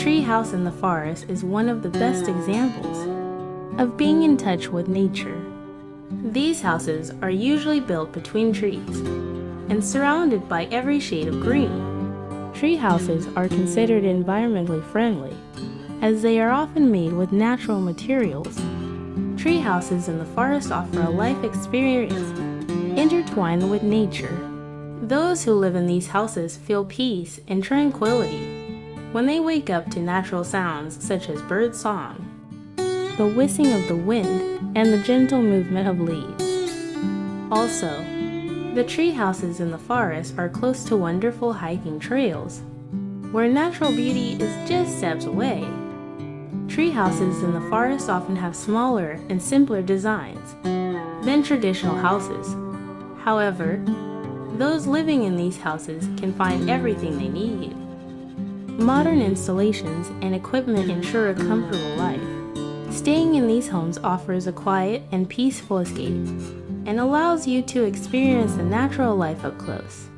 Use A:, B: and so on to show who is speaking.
A: tree house in the forest is one of the best examples of being in touch with nature. These houses are usually built between trees and surrounded by every shade of green. Tree houses are considered environmentally friendly as they are often made with natural materials. Tree houses in the forest offer a life experience intertwined with nature. Those who live in these houses feel peace and tranquility when they wake up to natural sounds such as birdsong, the whistling of the wind, and the gentle movement of leaves. Also, the tree houses in the forest are close to wonderful hiking trails, where natural beauty is just steps away. Tree houses in the forest often have smaller and simpler designs than traditional houses. However, those living in these houses can find everything they need. Modern installations and equipment ensure a comfortable life. Staying in these homes offers a quiet and peaceful escape and allows you to experience the natural life up close.